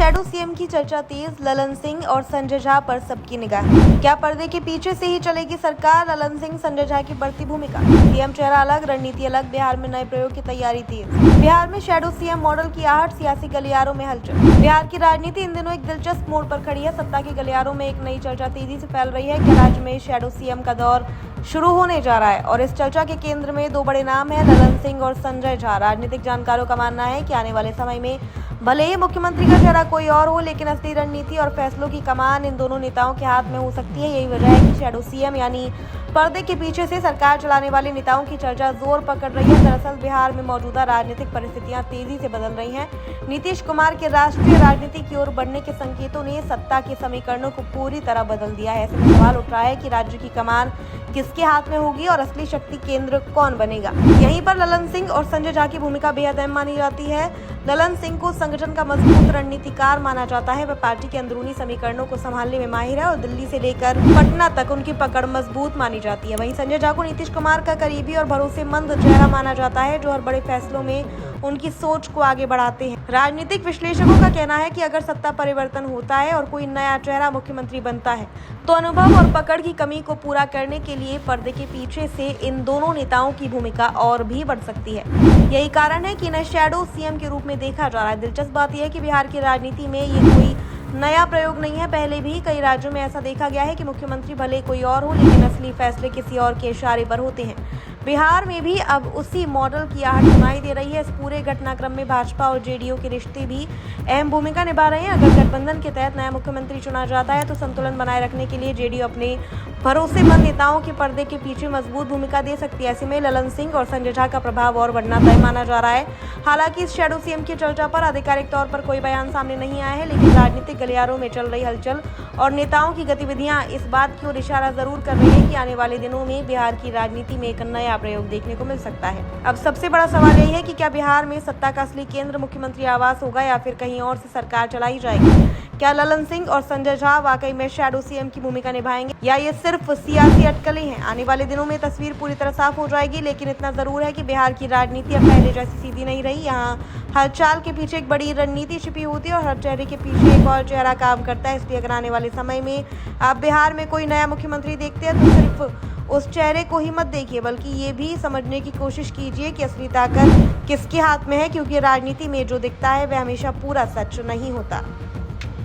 Shadow CM की चर्चा तेज, ललन सिंह और संजय झा पर सबकी निगाह। क्या पर्दे के पीछे से ही चलेगी सरकार? ललन सिंह, संजय झा की बढ़ती भूमिका। सीएम चेहरा अलग, रणनीति अलग, बिहार में नए प्रयोग की तैयारी तेज। बिहार में शैडो सीएम मॉडल की आहट, सियासी गलियारों में हलचल। बिहार की राजनीति इन दिनों एक दिलचस्प मोड़ पर खड़ी है। सत्ता के गलियारों में एक नई चर्चा तेजी से फैल रही है। क्या राज्य में शैडो सीएम का दौर शुरू होने जा रहा है? और इस चर्चा के केंद्र में दो बड़े नाम हैं, ललन सिंह और संजय झा। राजनीतिक जानकारों का मानना है कि आने वाले समय में भले ही मुख्यमंत्री का चेहरा कोई और हो, लेकिन असली रणनीति और फैसलों की कमान इन दोनों नेताओं के हाथ में हो सकती है। यही वजह है कि शैडो सीएम यानी पर्दे के पीछे से सरकार चलाने वाले नेताओं की चर्चा जोर पकड़ रही है। दरअसल बिहार में मौजूदा राजनीतिक परिस्थितियां तेजी से बदल रही हैं। नीतीश कुमार के राष्ट्रीय राजनीति की ओर बढ़ने के संकेतों ने सत्ता के समीकरणों को पूरी तरह बदल दिया है। ऐसे में सवाल उठ रहा है कि राज्य की कमान किसके हाथ में होगी और असली शक्ति केंद्र कौन बनेगा। यहीं पर ललन सिंह और संजय झा की भूमिका बेहद अहम मानी जाती है। ललन सिंह को संगठन का मजबूत रणनीतिकार माना जाता है। वह पार्टी के अंदरूनी समीकरणों को संभालने में माहिर है और दिल्ली से लेकर पटना तक उनकी पकड़ मजबूत मानी जाती है। वहीं संजय झा को नीतीश कुमार का करीबी और भरोसेमंद चेहरा माना जाता है, जो हर बड़े फैसलों में उनकी सोच को आगे बढ़ाते हैं। राजनीतिक विश्लेषकों का कहना है कि अगर सत्ता परिवर्तन होता है और कोई नया चेहरा मुख्यमंत्री बनता है, तो अनुभव और पकड़ की कमी को पूरा करने के लिए पर्दे के पीछे से इन दोनों नेताओं की भूमिका और भी बढ़ सकती है। यही कारण है कि इन्हें शैडो सीएम के रूप में देखा जा रहा है। दिलचस्प बात यह है कि बिहार की राजनीति में ये कोई नया प्रयोग नहीं है। पहले भी कई राज्यों में ऐसा देखा गया है कि मुख्यमंत्री भले कोई और हो, लेकिन असली फैसले किसी और के इशारे पर होते हैं। बिहार में भी अब उसी मॉडल की आहट सुनाई दे रही है। इस पूरे घटनाक्रम में भाजपा और जेडीयू के रिश्ते भी अहम भूमिका निभा रहे हैं। अगर गठबंधन के तहत नया मुख्यमंत्री चुना जाता है, तो संतुलन बनाए रखने के लिए जेडीयू अपने भरोसेमंद नेताओं के पर्दे के पीछे मजबूत भूमिका दे सकती है। ऐसे में ललन सिंह और संजय झा का प्रभाव और बढ़ना तय माना जा रहा है। हालांकि इस शैडो सीएम की चर्चा पर आधिकारिक तौर पर कोई बयान सामने नहीं आया है, लेकिन राजनीतिक गलियारों में चल रही हलचल और नेताओं की गतिविधियां इस बात की ओर इशारा जरूर कर रही है कि आने वाले दिनों में बिहार की राजनीति में एक नया प्रयोग देखने को मिल सकता है। अब सबसे बड़ा सवाल यही है कि क्या बिहार में सत्ता का असली केंद्र मुख्यमंत्री आवास होगा या फिर कहीं और से सरकार चलाई जाएगी? क्या ललन सिंह और संजय झा वाकई में शैडो सीएम की भूमिका निभाएंगे या ये सिर्फ सियासी अटकलें हैं? आने वाले दिनों में तस्वीर पूरी तरह साफ हो जाएगी, लेकिन इतना जरूर है कि बिहार की राजनीति अब पहले जैसी सीधी नहीं रही। यहाँ हर चाल के पीछे एक बड़ी रणनीति छिपी होती है और हर चेहरे के पीछे एक और चेहरा काम करता है। इसलिए अगर आने वाले समय में आप बिहार में कोई नया मुख्यमंत्री देखते हैं, तो सिर्फ उस चेहरे को ही मत देखिए, बल्कि ये भी समझने की कोशिश कीजिए कि असली ताकत किसके हाथ में है, क्योंकि राजनीति में जो दिखता है वह हमेशा पूरा सच नहीं होता।